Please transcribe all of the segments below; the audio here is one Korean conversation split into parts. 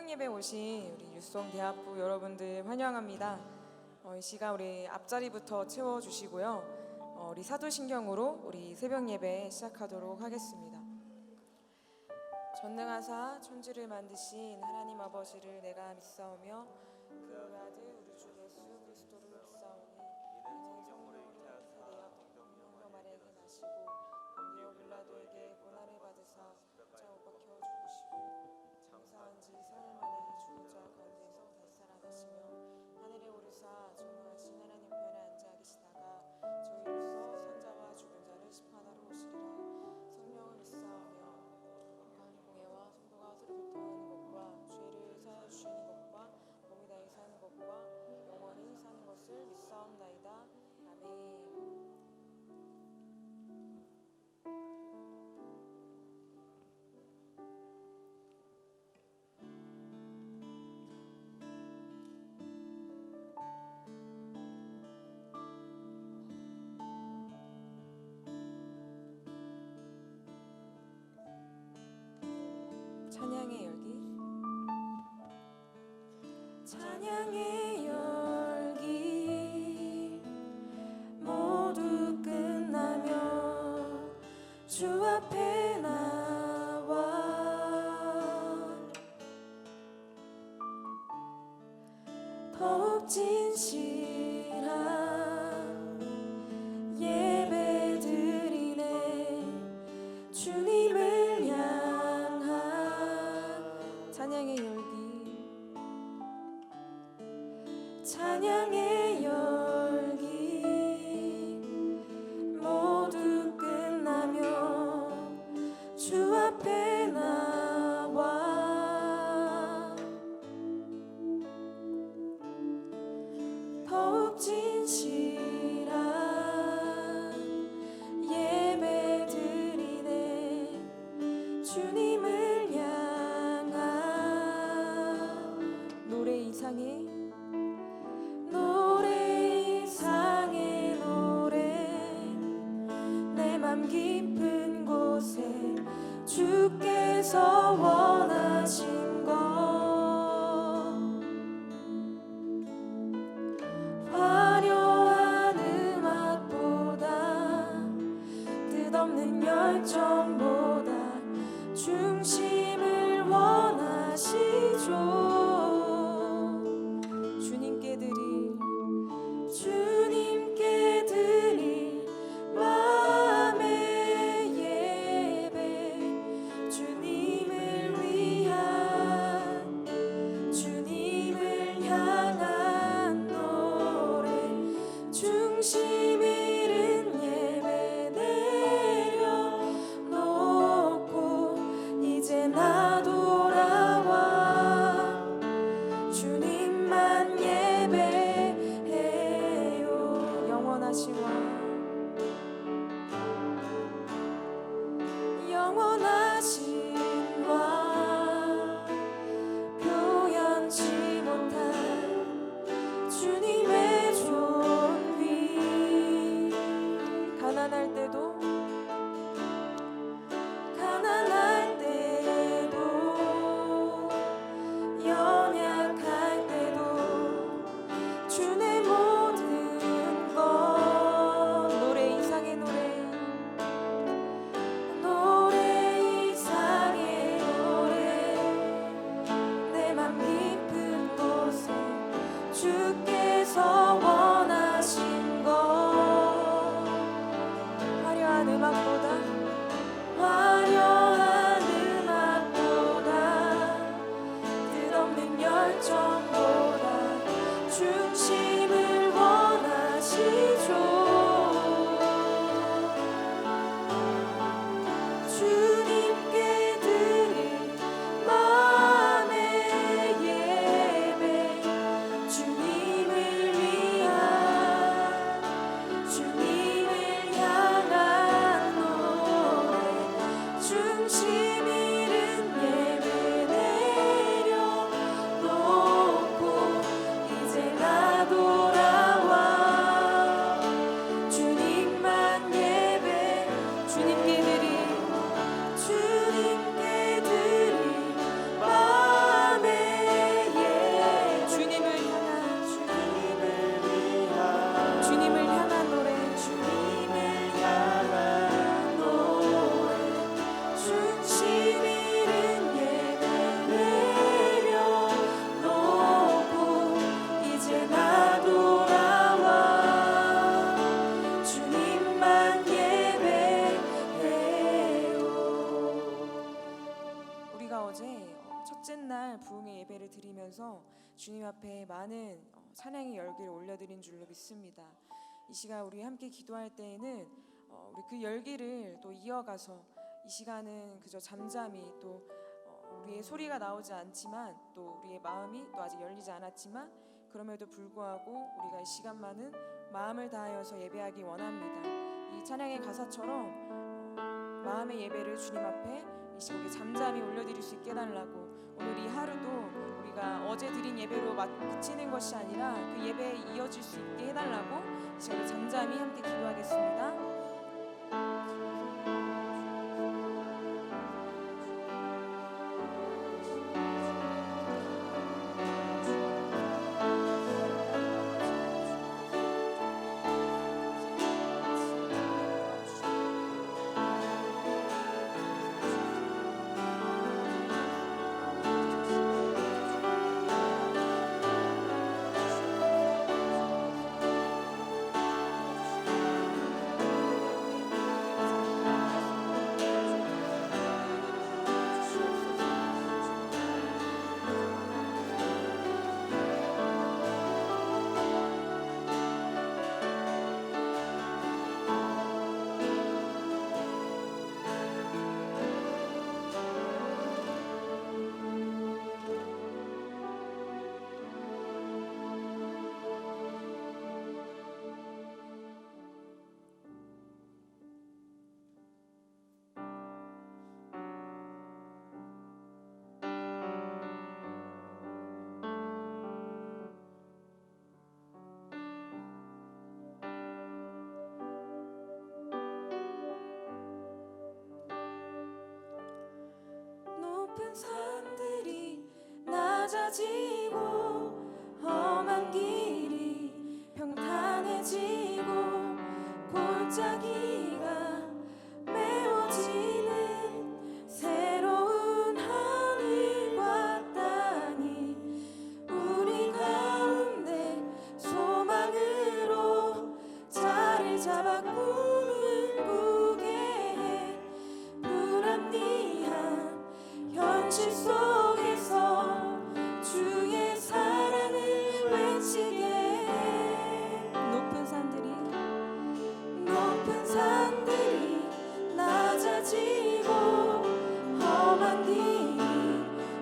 새벽 예배 오신 우리 육성대학부 여러분들 환영합니다. 이 시간 우리 앞자리부터 채워주시고요. 우리 사도신경으로 우리 새벽 예배 시작하도록 하겠습니다. 전능하사 천지를 만드신 하나님 아버지를 내가 믿사오며 그 아들 우리 주 예수 그리스도를 믿사오니 이는 성령으로 세대와 성령 마리아에게 나시고 본디오 빌라도에게 고난을 받으사 십자가 못 박혀 죽으시고 장사한 지 사흘 만에 죽은 자 가운데서 다시 살아나시며 하늘에 오르사 전능하신 하나님 편에 앉아 계시다가 저희로서 선자와 죽은 자를 심판하러 오시리라. 성령을 믿사오며 거룩한 공예와 성도가 서로 교통하는 것과 죄를 사하여 주시는 것과 몸이 다히 사는 것과 영원히 사는 것을 믿사옵나이다. 아멘. 찬양의 열기. 찬양의 열기 모두 끝나며 주 앞에 나와 더욱 진실한 예배 드리네. 주님을 향한 찬양의 열기. 찬양의 열기 모두 끝나며 주 앞에 나와 더욱 진실한 예배 드리네. 주님을 향한 노래 이상의 깊은 곳에 주께서 원하신 것 화려한 음악보다 뜻없는 열정보다 중심을 원하시죠. 시간날 부흥의 예배를 드리면서 주님 앞에 많은 찬양의 열기를 올려드린 줄로 믿습니다. 이 시간 우리 함께 기도할 때에는 우리 그 열기를 또 이어가서 이 시간은 그저 잠잠히 또 우리의 소리가 나오지 않지만 또 우리의 마음이 또 아직 열리지 않았지만 그럼에도 불구하고 우리가 이 시간만은 마음을 다하여서 예배하기 원합니다. 이 찬양의 가사처럼 마음의 예배를 주님 앞에 이 시국에 잠잠히 올려드릴 수 있게 해달라고, 오늘 이 하루도 우리가 어제 드린 예배로 그치는 것이 아니라 그 예배에 이어질 수 있게 해달라고 이 시간에 잠잠히 함께 기도하겠습니다. 높은 산들이 낮아지고 험한 길이 평탄해지고 골짜기가 메워지는 새로운 하늘과 땅이 우리 가운데 소망으로 자리 잡아 꿈을 꾸게 해. 불합리한 현실 속에서 주의 사랑을 외치게 해. 높은 산들이 낮아지고 험한 길이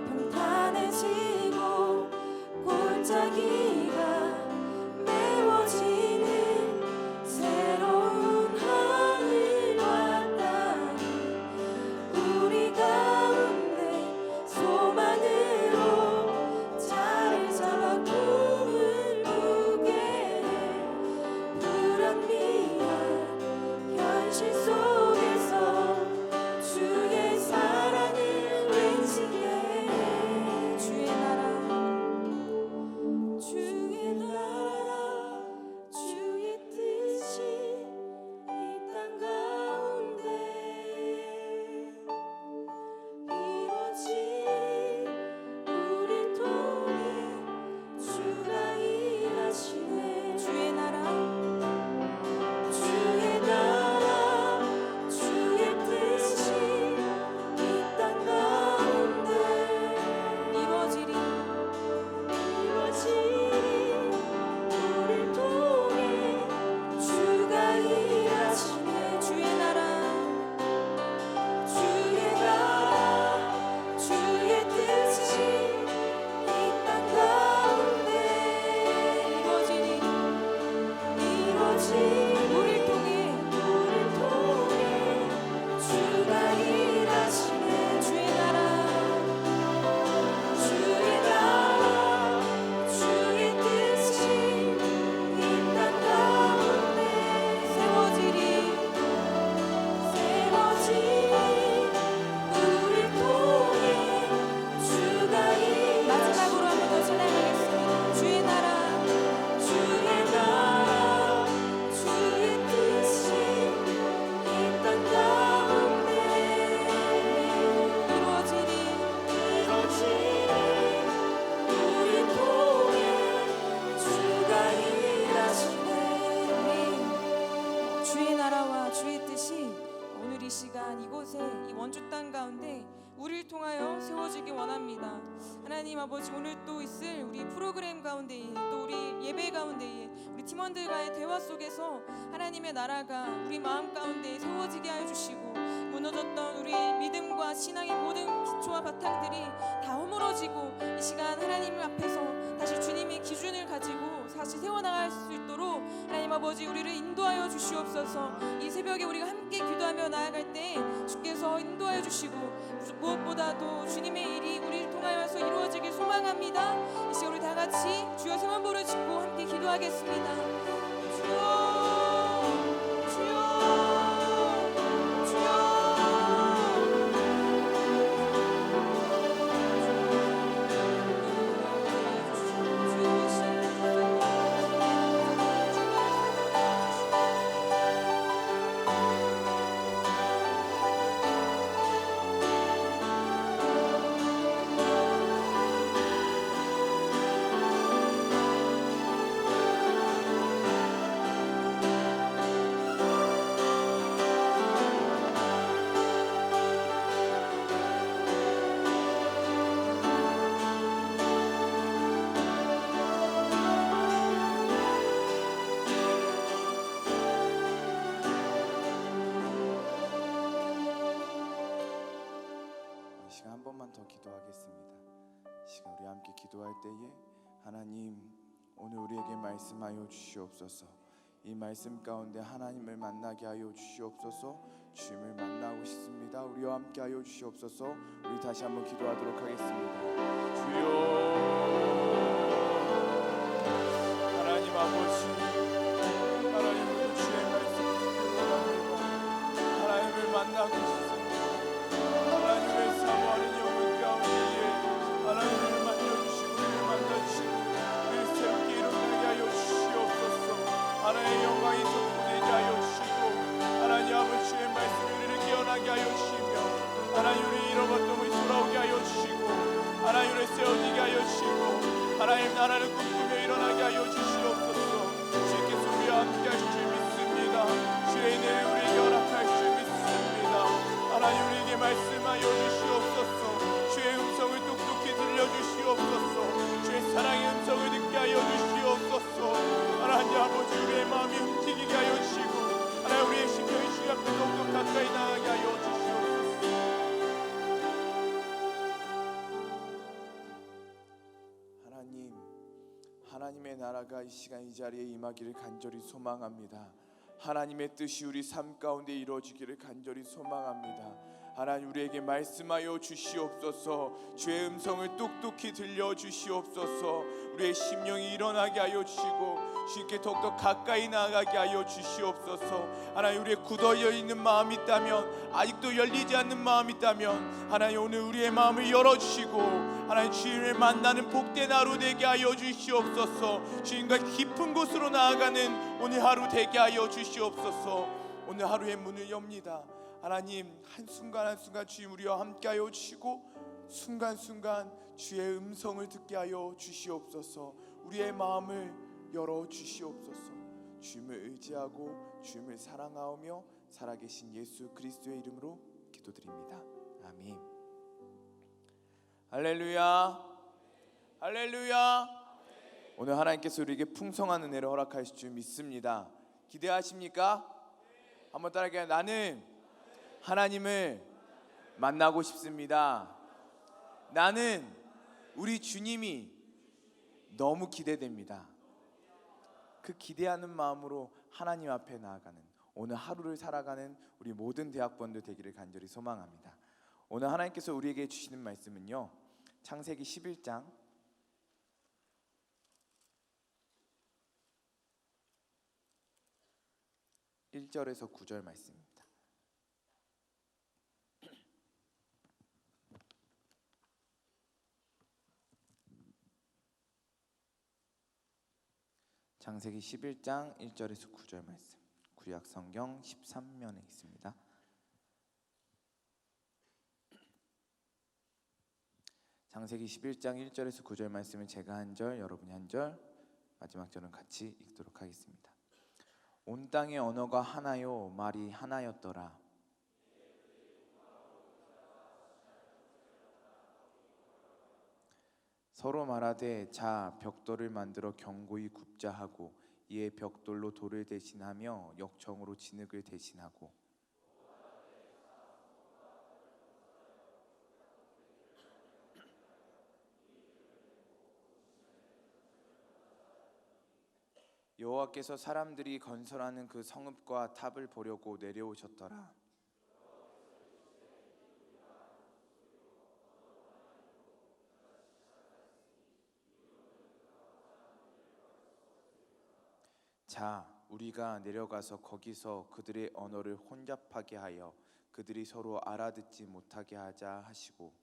평탄해지고 골짜기가 메워지는 새로운 하늘과 땅이 우리 가운데 소망으로 자리 잡아 꿈을 꾸게 해. 불합리한 현실 속에서 주의 사랑을 외치게 해. 주의 나라 주의 뜻이 이 땅 가운데 이루어지리. 우릴 통해 주가 일하시네. 주의 나라 주의 뜻이 이 땅 가운데 이루어지리. 우릴 통해 주가 일하시네. 주의 나라 주의 뜻이 이 땅 가운데 이루어지리. 우릴 통해 주가 일하시네. 주의 나라 주의 뜻이 이 땅 가운데 세워지리. 우릴 통해 주가 일하시네. 마지막으로 한 번 더 찬양하겠습니다. 주의 나라 주의 뜻이 이 땅 가운데 이루어지리. 우릴 통해 주가 일하시네. 주의 나라와 주의 뜻이 오늘 이 시간 이곳에 이 원주 땅 가운데 우리를 통하여 세워지기 원합니다. 하나님 아버지 오늘 또 있을 우리 프로그램 가운데에 또 우리 예배 가운데에 우리 팀원들과의 대화 속에서 하나님의 나라가 우리 마음 가운데 세워지게 하여 주시고 무너졌던 우리 믿음과 신앙의 모든 기초와 바탕들이 다 허물어지고 이 시간 하나님 앞에서 다시 주님의 기준을 가지고 다시 세워나갈 수 있도록 하나님 아버지 우리를 인도하여 주시옵소서. 이 새벽에 우리가 함께 기도하며 나아갈 때 주께서 인도하여 주시고 무엇보다도 주님의 일이 우리를 통하여서 이루어지길 소망합니다. 이 시간 우리 다 같이 주여 세원보를 짓고 함께 기도하겠습니다. 주여 한 번만 더 기도하겠습니다. 시간 우리 함께 기도할 때에 하나님 오늘 우리에게 말씀하여 주시옵소서. 이 말씀 가운데 하나님을 만나게 하여 주시옵소서. 주님을 만나고 싶습니다. 우리와 함께 하여 주시옵소서. 우리 다시 한번 기도하도록 하겠습니다. 주여 하나님 아버지 하나님 주의 말씀 듣고 하나님을 만나고 싶습니다. 하나님의 사모하는 영혼 가운데에 하나님을 만나주시고 우리를 만나주시고 우리를 새롭게 일어나게 하여 주시옵소서. 하나님의 영광이 선포되게 하여 주시고 하나님 아버지의 말씀이 우리를 깨어나게 하여 주시며 하나님 우리 잃어버렸던 것이 돌아오게 하여 주시고 하나님 우리를 세워지게 하여 주시고 하나님 나라를 꿈꾸며 일어나게 하여 주시옵소서. 주께서 우리와 함께 하실 줄 믿습니다. 주의 은혜를 우리에게 허락할 줄 믿습니다. 하나님 우리에게 말씀하여 주시옵소서. 주의 음성을 똑똑히 들려주시옵소서. 주의 사랑의 음성을 듣게 하여 주시옵소서. 하나님 아버지 우리의 마음이 움직이게 하여 주시고 하나님 우리의 심령이 주의 앞에 더욱더 가까이 나가게 하여 주시옵소서. 하나님의 나라가 이 시간 이 자리에 임하기를 간절히 소망합니다. 하나님의 뜻이 우리 삶 가운데 이루어지기를 간절히 소망합니다. 하나님 우리에게 말씀하여 주시옵소서. 주의 음성을 똑똑히 들려주시옵소서. 우리의 심령이 일어나게 하여 주시고 주님께 더욱더 가까이 나아가게 하여 주시옵소서. 하나님 우리의 굳어져 있는 마음이 있다면 아직도 열리지 않는 마음이 있다면 하나님 오늘 우리의 마음을 열어주시고 하나님 주님을 만나는 복된 하루 되게 하여 주시옵소서. 주님과 깊은 곳으로 나아가는 오늘 하루 되게 하여 주시옵소서. 오늘 하루의 문을 엽니다. 하나님 한순간 한순간 주님 우리와 함께하여 주시고 순간순간 주의 음성을 듣게 하여 주시옵소서. 우리의 마음을 열어 주시옵소서. 주님을 의지하고 주님을 사랑하며 살아계신 예수 그리스도의 이름으로 기도드립니다. 아멘. 할렐루야 할렐루야. 오늘 하나님께서 우리에게 풍성한 은혜를 허락하실 줄 믿습니다. 기대하십니까? 한번 따라할게요. 나는 하나님을 만나고 싶습니다. 나는 우리 주님이 너무 기대됩니다. 그 기대하는 마음으로 하나님 앞에 나아가는 오늘 하루를 살아가는 우리 모든 대학번들 되기를 간절히 소망합니다. 오늘 하나님께서 우리에게 주시는 말씀은요, 창세기 11장 1절에서 9절 말씀입니다. 창세기 11장 1절에서 9절 말씀, 구약 성경 13면에 있습니다. 창세기 11장 1절에서 9절 말씀을 제가 한 절, 여러분이 한 절, 마지막 절은 같이 읽도록 하겠습니다. 온 땅의 언어가 하나요, 말이 하나였더라. 서로 말하되 자 벽돌을 만들어 견고히 굽자 하고 이에 벽돌로 돌을 대신하며 역청으로 진흙을 대신하고 여호와께서 사람들이 건설하는 그 성읍과 탑을 보려고 내려오셨더라. 자, 우리가 내려가서 거기서 그들의 언어를 혼잡하게 하여 그들이 서로 알아듣지 못하게 하자 하시고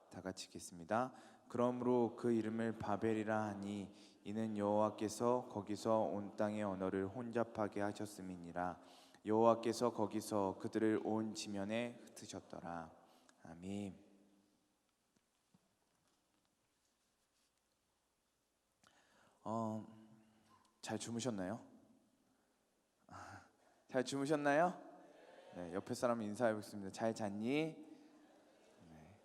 다 같이 읽겠습니다. 그러므로 그 이름을 바벨이라 하니 이는 여호와께서 거기서 온 땅의 언어를 혼잡하게 하셨음이니라. 여호와께서 거기서 그들을 온 지면에 흩으셨더라. 아멘. 잘 주무셨나요? 잘 주무셨나요? 네, 옆에 사람 인사해 보겠습니다. 잘 잤니? 네.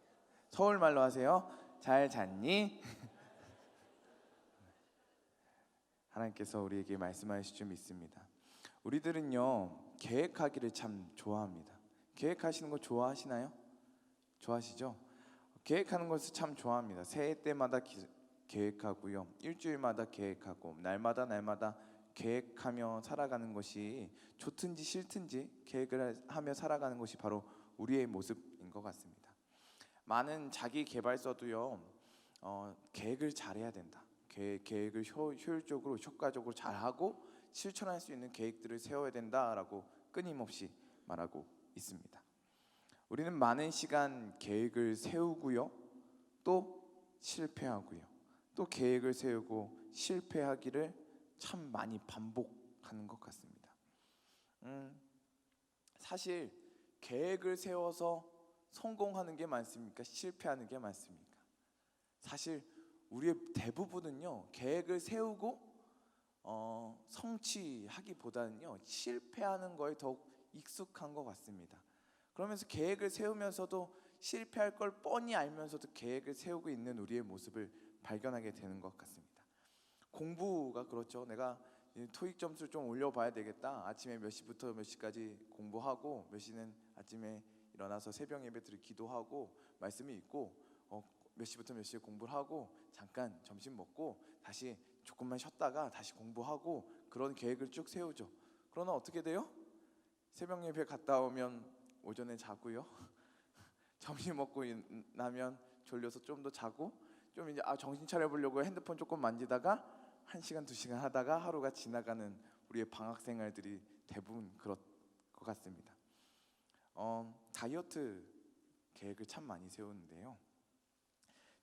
서울 말로 하세요. 잘 잤니? 하나님께서 우리에게 말씀하실 줄 믿습니다. 우리들은요 계획하기를 참 좋아합니다. 계획하시는 거 좋아하시나요? 좋아하시죠? 계획하는 것을 참 좋아합니다. 새해 때마다 계획하고요, 일주일마다 계획하고 날마다 계획하며 살아가는 것이 좋든지 싫든지 계획을 하며 살아가는 것이 바로 우리의 모습인 것 같습니다. 많은 자기 개발서도요 계획을 잘해야 된다. 계획을 효율적으로 효과적으로 잘하고 실천할 수 있는 계획들을 세워야 된다라고 끊임없이 말하고 있습니다. 우리는 많은 시간 계획을 세우고요, 또 실패하고요, 또 계획을 세우고 실패하기를 참 많이 반복하는 것 같습니다. 사실 계획을 세워서 성공하는 게 많습니까? 실패하는 게 많습니까? 사실 우리의 대부분은요 계획을 세우고 성취하기보다는요 실패하는 거에 더욱 익숙한 것 같습니다. 그러면서 계획을 세우면서도 실패할 걸 뻔히 알면서도 계획을 세우고 있는 우리의 모습을 발견하게 되는 것 같습니다. 공부가 그렇죠. 내가 토익 점수를 좀 올려봐야 되겠다. 아침에 몇 시부터 몇 시까지 공부하고 몇 시는 아침에 일어나서 새벽 예배 드리고 기도하고 말씀이 있고 몇 시부터 몇 시에 공부를 하고 잠깐 점심 먹고 다시 조금만 쉬었다가 다시 공부하고 그런 계획을 쭉 세우죠. 그러나 어떻게 돼요? 새벽 예배 갔다 오면 오전에 자고요. 점심 먹고 나면 졸려서 좀 더 자고 좀 이제 정신 차려보려고 핸드폰 조금 만지다가 1시간 2시간 하다가 하루가 지나가는 우리의 방학 생활들이 대부분 그럴 것 같습니다. 다이어트 계획을 참 많이 세우는데요,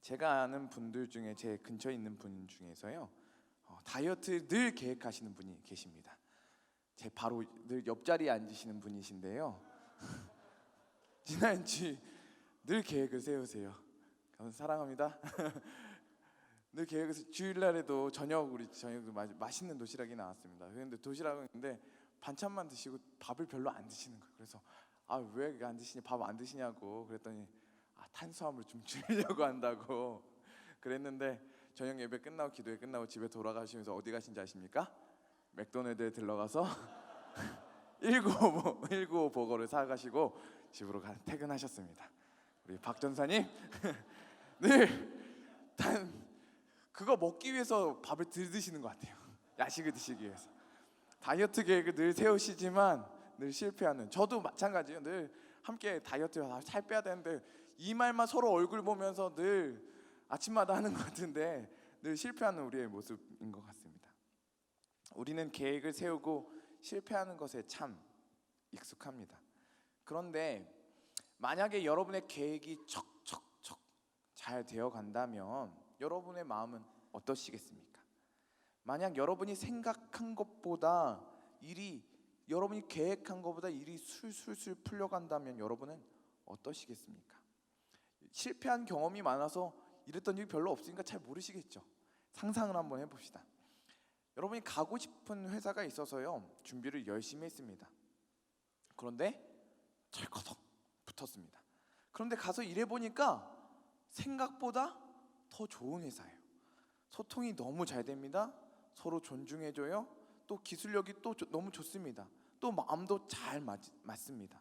제가 아는 분들 중에 제 근처에 있는 분 중에서요 다이어트 늘 계획하시는 분이 계십니다. 제 바로 늘 옆자리에 앉으시는 분이신데요 지난주 늘 계획을 세우세요. 사랑합니다. 늘 계획에서 주일날에도 우리 저녁도 맛있는 도시락이 나왔습니다. 그런데 도시락인데 반찬만 드시고 밥을 별로 안 드시는 거예요. 그래서 왜 안 드시냐, 밥 안 드시냐고 그랬더니 탄수화물 좀 줄이려고 한다고 그랬는데 저녁 예배 끝나고 기도회 끝나고 집에 돌아가시면서 어디 가신지 아십니까? 맥도날드에 들러가서 19 버거를 사가시고 집으로 퇴근하셨습니다. 우리 박 전사님 그거 먹기 위해서 밥을 드시는 것 같아요. 야식을 드시기 위해서. 다이어트 계획을 늘 세우시지만 늘 실패하는, 저도 마찬가지예요. 늘 함께 다이어트 살 빼야 되는데 이 말만 서로 얼굴 보면서 늘 아침마다 하는 것 같은데 늘 실패하는 우리의 모습인 것 같습니다. 우리는 계획을 세우고 실패하는 것에 참 익숙합니다. 그런데 만약에 여러분의 계획이 척척척 잘 되어 간다면 여러분의 마음은 어떠시겠습니까? 만약 여러분이 생각한 것보다 여러분이 계획한 것보다 일이 술술술 풀려간다면 여러분은 어떠시겠습니까? 실패한 경험이 많아서 이랬던 일이 별로 없으니까 잘 모르시겠죠. 상상을 한번 해봅시다. 여러분이 가고 싶은 회사가 있어서요 준비를 열심히 했습니다. 그런데 철커덕 붙었습니다. 그런데 가서 일해 보니까 생각보다 더 좋은 회사예요. 소통이 너무 잘 됩니다. 서로 존중해줘요. 또 기술력이 또 너무 좋습니다. 또 마음도 잘 맞습니다.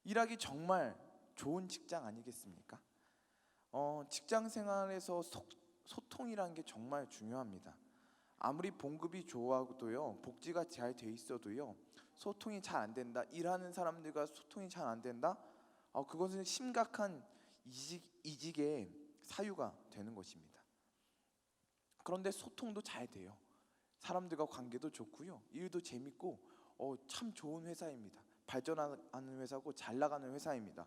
일하기 정말 좋은 직장 아니겠습니까? 직장 생활에서 소통이라는 게 정말 중요합니다. 아무리 봉급이 좋아도요, 복지가 잘 돼 있어도요, 소통이 잘 안 된다, 일하는 사람들과 소통이 잘 안 된다, 그것은 심각한 이직의 사유가 되는 것입니다. 그런데 소통도 잘 돼요. 사람들과 관계도 좋고요, 일도 재밌고 참 좋은 회사입니다. 발전하는 회사고 잘 나가는 회사입니다.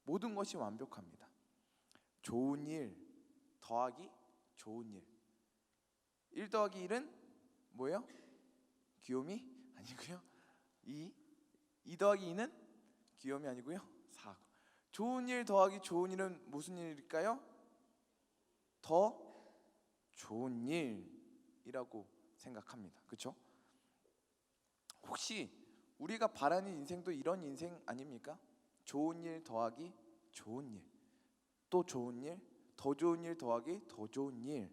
모든 것이 완벽합니다. 좋은 일 더하기 좋은 일. 1 더하기 1은 뭐예요? 귀요미? 아니고요. 2 더하기 2는 귀요미 아니고요. 4. 좋은 일 더하기 좋은 일은 무슨 일일까요? 더 좋은 일이라고 생각합니다. 그렇죠? 혹시 우리가 바라는 인생도 이런 인생 아닙니까? 좋은 일 더하기 좋은 일, 또 좋은 일, 더 좋은 일 더하기 더 좋은 일.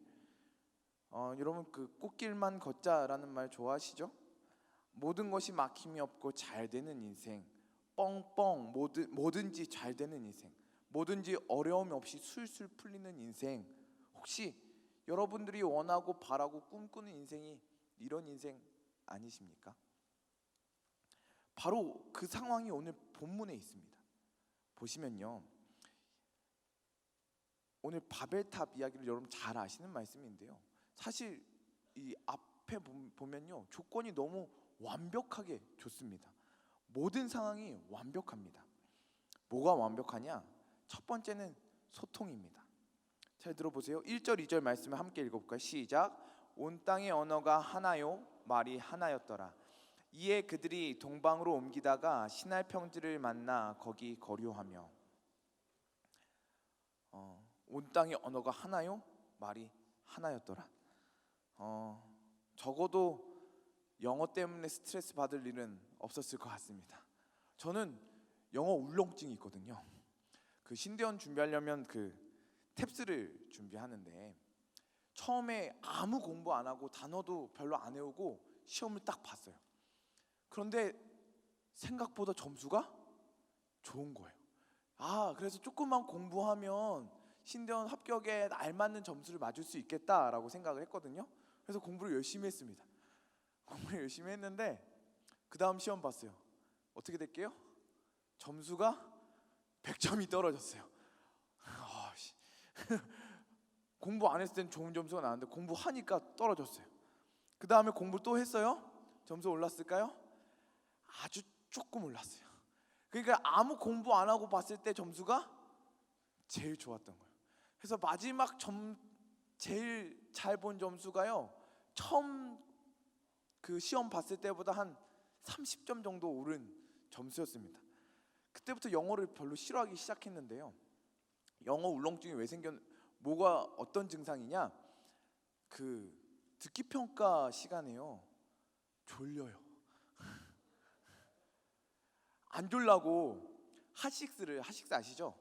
여러분 그 꽃길만 걷자라는 말 좋아하시죠? 모든 것이 막힘이 없고 잘 되는 인생, 뻥뻥 뭐든지 잘 되는 인생, 뭐든지 어려움 없이 술술 풀리는 인생. 혹시 여러분들이 원하고 바라고 꿈꾸는 인생이 이런 인생 아니십니까? 바로 그 상황이 오늘 본문에 있습니다. 보시면요, 오늘 바벨탑 이야기를 여러분 잘 아시는 말씀인데요, 사실 이 앞에 보면요, 조건이 너무 완벽하게 좋습니다. 모든 상황이 완벽합니다. 뭐가 완벽하냐? 첫 번째는 소통입니다. 잘 들어보세요. 1절 2절 말씀을 함께 읽어볼까요? 시작. 온 땅의 언어가 하나요, 말이 하나였더라. 이에 그들이 동방으로 옮기다가 시날 평지를 만나 거기 거류하며. 온 땅의 언어가 하나요, 말이 하나였더라. 적어도 영어 때문에 스트레스 받을 일은 없었을 것 같습니다. 저는 영어 울렁증이 있거든요. 그 신대원 준비하려면 그 탭스를 준비하는데 처음에 아무 공부 안 하고 단어도 별로 안 외우고 시험을 딱 봤어요. 그런데 생각보다 점수가 좋은 거예요. 그래서 조금만 공부하면 신대원 합격에 알맞는 점수를 맞을 수 있겠다라고 생각을 했거든요. 그래서 공부를 열심히 했습니다. 공부를 열심히 했는데 그 다음 시험 봤어요. 어떻게 될게요? 점수가 100점이 떨어졌어요. 공부 안 했을 땐 좋은 점수가 나왔는데 공부하니까 떨어졌어요. 그 다음에 공부 또 했어요. 점수 올랐을까요? 아주 조금 올랐어요. 그러니까 아무 공부 안 하고 봤을 때 점수가 제일 좋았던 거예요. 그래서 마지막 제일 잘 본 점수가요, 처음 그 시험 봤을 때보다 한 30점 정도 오른 점수였습니다. 그때부터 영어를 별로 싫어하기 시작했는데요, 영어 울렁증이 왜 뭐가 어떤 증상이냐? 그 듣기 평가 시간에요, 졸려요. 안 졸라고 핫식스 아시죠?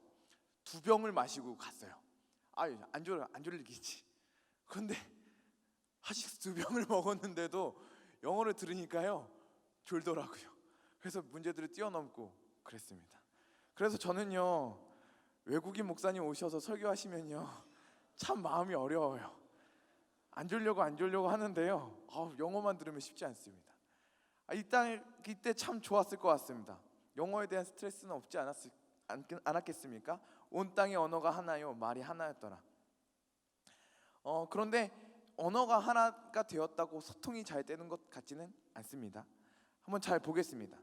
2병을 마시고 갔어요. 안 졸리겠지. 그런데 핫식스 2병을 먹었는데도 영어를 들으니까요 졸더라고요. 그래서 문제들을 뛰어넘고 그랬습니다. 그래서 저는요, 외국인 목사님 오셔서 설교하시면요 참 마음이 어려워요. 안 졸려고 하는데요, 영어만 들으면 쉽지 않습니다. 이때 참 좋았을 것 같습니다. 영어에 대한 스트레스는 없지 않았겠습니까? 온 땅의 언어가 하나요, 말이 하나였더라. 그런데 언어가 하나가 되었다고 소통이 잘 되는 것 같지는 않습니다. 한번 잘 보겠습니다.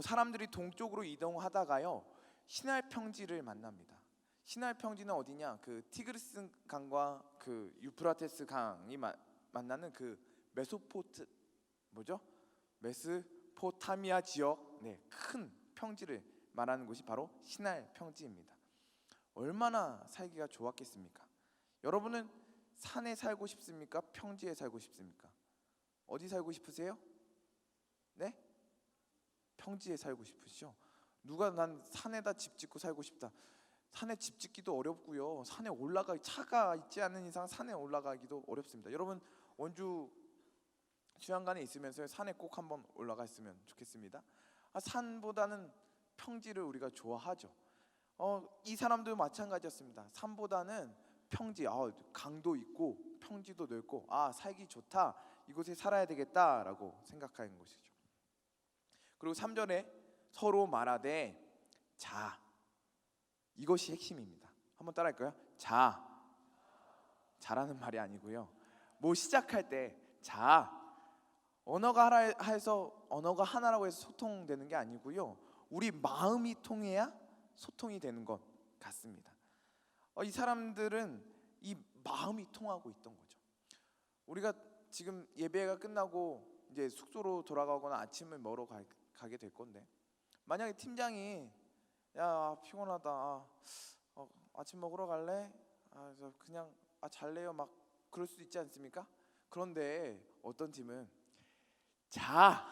사람들이 동쪽으로 이동하다가요, 시날 평지를 만납니다. 시날 평지는 어디냐? 그 티그리스 강과 그 유프라테스 강이 만나는 그 메소포타미아 지역, 큰 평지를 말하는 곳이 바로 시날 평지입니다. 얼마나 살기가 좋았겠습니까? 여러분은 산에 살고 싶습니까? 평지에 살고 싶습니까? 어디 살고 싶으세요? 네? 평지에 살고 싶으시죠? 누가 난 산에다 집 짓고 살고 싶다. 산에 집 짓기도 어렵고요. 산에 올라가기 차가 있지 않는 이상 산에 올라가기도 어렵습니다. 여러분 원주 수양관에 있으면서 산에 꼭 한번 올라갔으면 좋겠습니다. 산보다는 평지를 우리가 좋아하죠. 이 사람도 마찬가지였습니다. 산보다는 평지, 강도 있고 평지도 넓고 살기 좋다. 이곳에 살아야 되겠다라고 생각하는 것이죠. 그리고 3절에 서로 말하되 자, 이것이 핵심입니다. 한번 따라할까요? 자라는 말이 아니고요. 뭐 시작할 때 언어가 하나라고 해서 소통되는 게 아니고요. 우리 마음이 통해야 소통이 되는 것 같습니다. 이 사람들은 이 마음이 통하고 있던 거죠. 우리가 지금 예배가 끝나고 이제 숙소로 돌아가거나 아침을 먹으러 가게 될 건데, 만약에 팀장이 야 피곤하다, 아침 먹으러 갈래? 그냥 잘래요, 막 그럴 수도 있지 않습니까? 그런데 어떤 팀은 자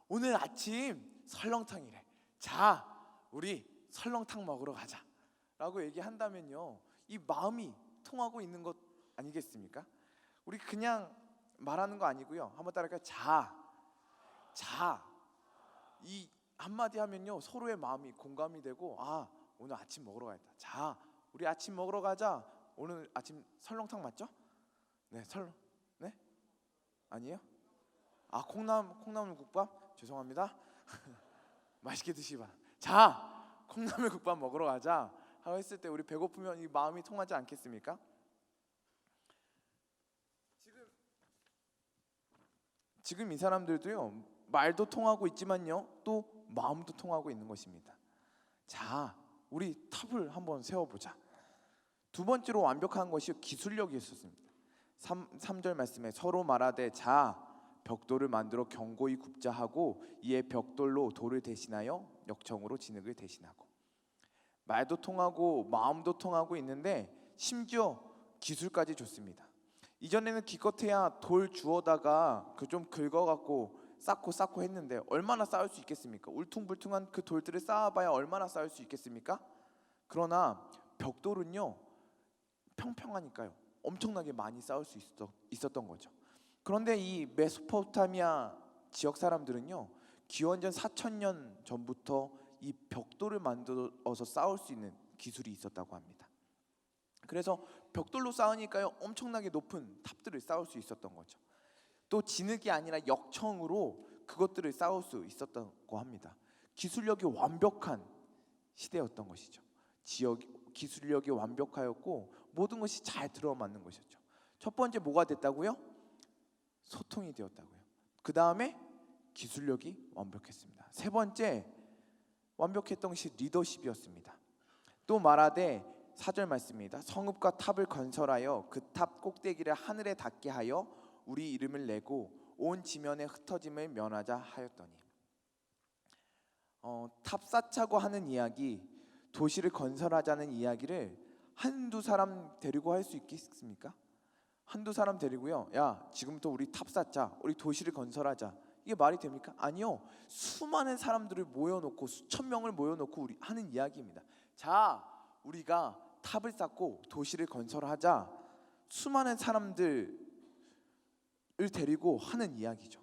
오늘 아침 설렁탕이래. 우리 설렁탕 먹으러 가자 라고 얘기한다면요, 이 마음이 통하고 있는 것 아니겠습니까? 우리 그냥 말하는 거 아니고요. 한번 따라할까요? 이 한마디 하면요 서로의 마음이 공감이 되고 오늘 아침 먹으러 가야겠다. 우리 아침 먹으러 가자. 오늘 아침 설렁탕 맞죠? 네, 네? 아니에요? 콩나물국밥? 죄송합니다. 맛있게 드시기 바랍니다. 콩나물국밥 먹으러 가자 하고 했을 때 우리 배고프면 이 마음이 통하지 않겠습니까? 지금 이 사람들도요 말도 통하고 있지만요 또 마음도 통하고 있는 것입니다. 우리 탑을 한번 세워보자. 두 번째로 완벽한 것이 기술력이 있었습니다. 3절 말씀에 서로 말하되 벽돌을 만들어 견고히 굽자 하고 이에 벽돌로 돌을 대신하여 역청으로 진흙을 대신하고. 말도 통하고 마음도 통하고 있는데 심지어 기술까지 좋습니다. 이전에는 기껏해야 돌 주워다가 좀 긁어갖고 쌓고 했는데 얼마나 쌓을 수 있겠습니까? 울퉁불퉁한 그 돌들을 쌓아봐야 얼마나 쌓을 수 있겠습니까? 그러나 벽돌은요 평평하니까요 엄청나게 많이 쌓을 수 있었던 거죠. 그런데 이 메소포타미아 지역 사람들은요 기원전 4000년 전부터 이 벽돌을 만들어서 쌓을 수 있는 기술이 있었다고 합니다. 그래서 벽돌로 쌓으니까요 엄청나게 높은 탑들을 쌓을 수 있었던 거죠. 또 진흙이 아니라 역청으로 그것들을 쌓을 수 있었다고 합니다. 기술력이 완벽한 시대였던 것이죠. 기술력이 완벽하였고 모든 것이 잘 들어맞는 것이었죠. 첫 번째 뭐가 됐다고요? 소통이 되었다고요. 그 다음에 기술력이 완벽했습니다. 세 번째 완벽했던 것이 리더십이었습니다. 또 말하되 4절 말씀입니다. 성읍과 탑을 건설하여 그 탑 꼭대기를 하늘에 닿게 하여 우리 이름을 내고 온 지면에 흩어짐을 면하자 하였더니. 탑 쌓자고 하는 이야기, 도시를 건설하자는 이야기를 한두 사람 데리고 할 수 있겠습니까? 한두 사람 데리고요, 야 지금부터 우리 탑 쌓자, 우리 도시를 건설하자, 이게 말이 됩니까? 아니요. 수많은 사람들을 모여놓고 수천 명을 모여놓고 우리 하는 이야기입니다. 우리가 탑을 쌓고 도시를 건설하자, 수많은 사람들을 데리고 하는 이야기죠.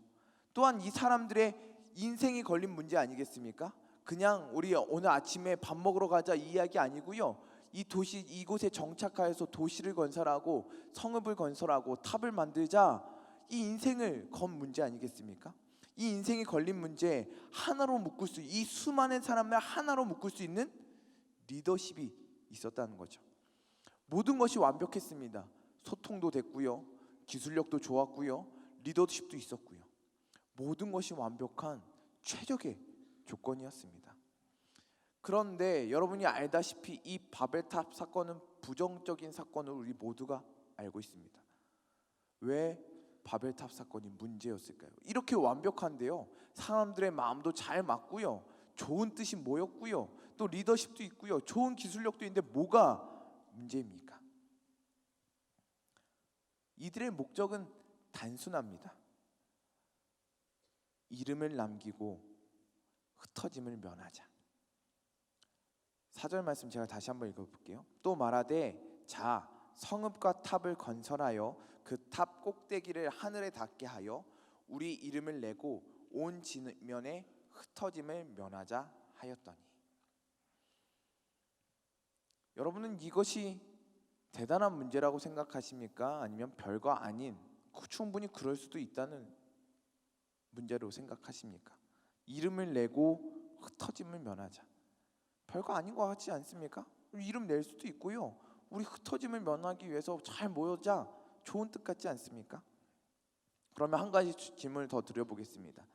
또한 이 사람들의 인생이 걸린 문제 아니겠습니까? 그냥 우리 오늘 아침에 밥 먹으러 가자 이 이야기 아니고요, 이곳에 정착하여서 도시를 건설하고 성읍을 건설하고 탑을 만들자, 이 인생을 건 문제 아니겠습니까? 이 인생이 걸린 문제 하나로 묶을 이 수많은 사람을 하나로 묶을 수 있는 리더십이 있었다는 거죠. 모든 것이 완벽했습니다. 소통도 됐고요, 기술력도 좋았고요, 리더십도 있었고요. 모든 것이 완벽한 최적의 조건이었습니다. 그런데 여러분이 알다시피 이 바벨탑 사건은 부정적인 사건을 우리 모두가 알고 있습니다. 왜 바벨탑 사건이 문제였을까요? 이렇게 완벽한데요, 사람들의 마음도 잘 맞고요, 좋은 뜻이 모였고요, 또 리더십도 있고요, 좋은 기술력도 있는데 뭐가 문제입니까? 이들의 목적은 단순합니다. 이름을 남기고 흩어짐을 면하자. 4절 말씀 제가 다시 한번 읽어볼게요. 또 말하되 자 성읍과 탑을 건설하여 그 탑 꼭대기를 하늘에 닿게 하여 우리 이름을 내고 온 지면에 흩어짐을 면하자 하였더니. 여러분은 이것이 대단한 문제라고 생각하십니까? 아니면 별거 아닌, 충분히 그럴 수도 있다는 문제로 생각하십니까? 이름을 내고 흩어짐을 면하자. 별거 아닌 것 같지 않습니까? 이름 낼 수도 있고요. 우리 흩어짐을 면하기 위해서 잘 모여자. 좋은 뜻 같지 않습니까? 그러면 한 가지 질문을 더 드려보겠습니다.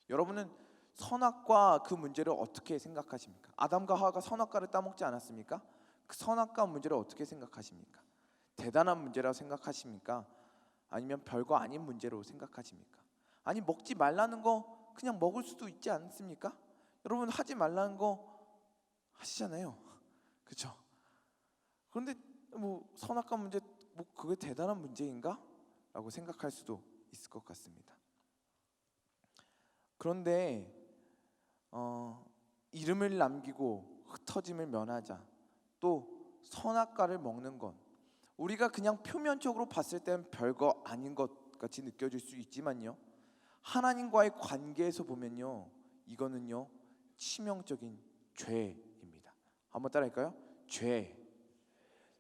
여러분은 선악과 그 문제를 어떻게 생각하십니까? 아담과 하와가 선악과를 따먹지 않았습니까? 그 선악과 문제를 어떻게 생각하십니까? 대단한 문제라고 생각하십니까? 아니면 별거 아닌 문제로 생각하십니까? 아니 먹지 말라는 거 그냥 먹을 수도 있지 않습니까? 여러분 하지 말라는 거 하시잖아요. 그렇죠? 그런데 뭐 선악과 문제 뭐 그게 대단한 문제인가? 라고 생각할 수도 있을 것 같습니다. 그런데 이름을 남기고 흩어짐을 면하자. 또 선악과를 먹는 것, 우리가 그냥 표면적으로 봤을 땐 별거 아닌 것 같이 느껴질 수 있지만요, 하나님과의 관계에서 보면요, 이거는요 치명적인 죄입니다. 한번 따라할까요? 죄.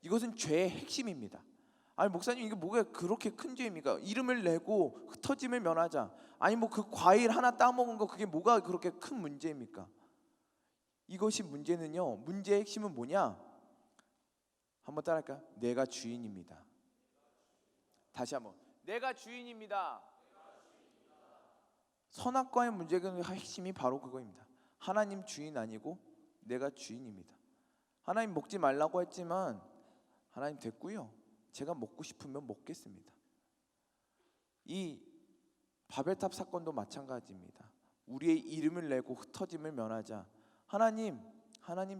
이것은 죄의 핵심입니다. 아니 목사님 이게 뭐가 그렇게 큰 죄입니까? 이름을 내고 흩어짐을 면하자. 아니 뭐 그 과일 하나 따먹은 거 그게 뭐가 그렇게 큰 문제입니까? 이것이 문제는요, 문제의 핵심은 뭐냐? 한번 따라할까요? 내가 주인입니다. 다시 한번, 내가 주인입니다. 선악과의 문제의 핵심이 바로 그거입니다. 하나님 주인 아니고 내가 주인입니다. 하나님 먹지 말라고 했지만 하나님 됐고요, 제가 먹고 싶으면 먹겠습니다. 이 바벨탑 사건도 마찬가지입니다. 우리의 이름을 내고 흩어짐을 면하자. 하나님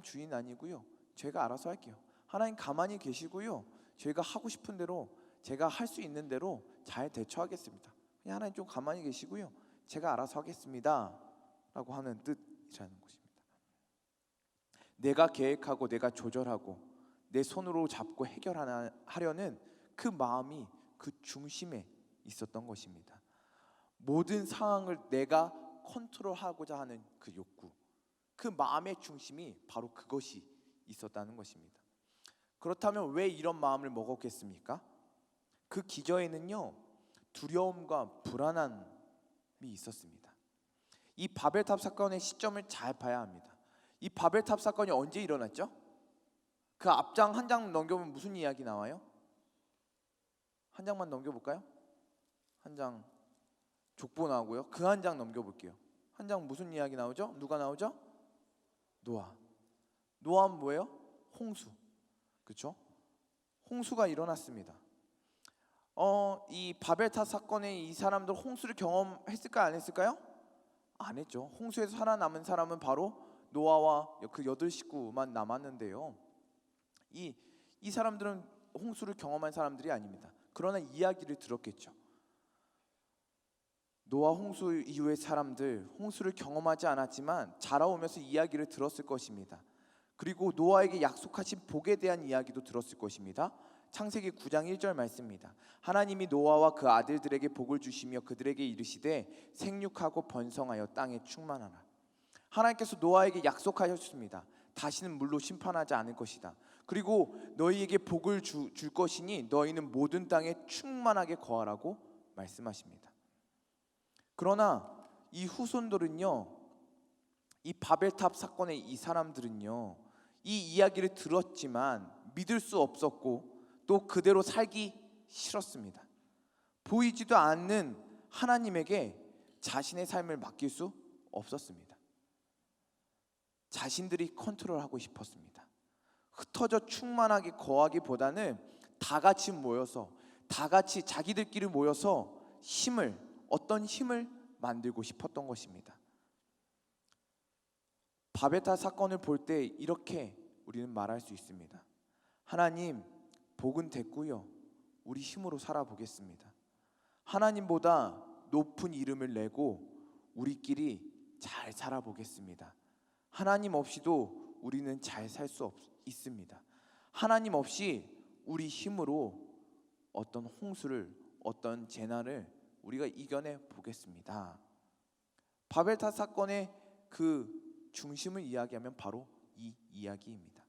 주인 아니고요, 제가 알아서 할게요. 하나님 가만히 계시고요, 제가 하고 싶은 대로, 제가 할 수 있는 대로 잘 대처하겠습니다. 그냥 하나님 좀 가만히 계시고요, 제가 알아서 하겠습니다 라고 하는 뜻이라는 것입니다. 내가 계획하고 내가 조절하고 내 손으로 잡고 해결하려는 그 마음이 그 중심에 있었던 것입니다. 모든 상황을 내가 컨트롤하고자 하는 그 욕구, 그 마음의 중심이 바로 그것이 있었다는 것입니다. 그렇다면 왜 이런 마음을 먹었겠습니까? 그 기저에는요, 두려움과 불안함이 있었습니다. 이 바벨탑 사건의 시점을 잘 봐야 합니다. 이 바벨탑 사건이 언제 일어났죠? 그 앞장 한 장 넘겨보면 무슨 이야기 나와요? 한 장만 넘겨볼까요? 한 장 족보 나오고요. 그 한 장 넘겨볼게요. 한 장 무슨 이야기 나오죠? 누가 나오죠? 노아. 노아는 뭐예요? 홍수. 그렇죠? 홍수가 일어났습니다. 이 바벨탑 사건에 이 사람들 홍수를 경험했을까요? 안 했을까요? 안 했죠. 홍수에서 살아남은 사람은 바로 노아와 그 8식구만 남았는데요, 이 사람들은 홍수를 경험한 사람들이 아닙니다. 그러나 이야기를 들었겠죠. 노아 홍수 이후의 사람들, 홍수를 경험하지 않았지만 자라오면서 이야기를 들었을 것입니다. 그리고 노아에게 약속하신 복에 대한 이야기도 들었을 것입니다. 창세기 9장 1절 말씀입니다. 하나님이 노아와 그 아들들에게 복을 주시며 그들에게 이르시되 생육하고 번성하여 땅에 충만하라. 하나님께서 노아에게 약속하셨습니다. 다시는 물로 심판하지 않을 것이다. 그리고 너희에게 복을 줄 것이니 너희는 모든 땅에 충만하게 거하라고 말씀하십니다. 그러나 이 후손들은요, 이 바벨탑 사건의 이 사람들은요, 이 이야기를 들었지만 믿을 수 없었고 또 그대로 살기 싫었습니다. 보이지도 않는 하나님에게 자신의 삶을 맡길 수 없었습니다. 자신들이 컨트롤하고 싶었습니다. 흩어져 충만하게 거하기보다는 다 같이 모여서, 다 같이 자기들끼리 모여서 어떤 힘을 만들고 싶었던 것입니다. 바벨탑 사건을 볼 때 이렇게 우리는 말할 수 있습니다. 하나님, 복은 됐고요, 우리 힘으로 살아보겠습니다. 하나님보다 높은 이름을 내고 우리끼리 잘 살아보겠습니다. 하나님 없이도 우리는 잘 살 수 있습니다. 하나님 없이 우리 힘으로 어떤 홍수를, 어떤 재난을 우리가 이겨내 보겠습니다. 바벨탑 사건의 그 중심을 이야기하면 바로 이 이야기입니다.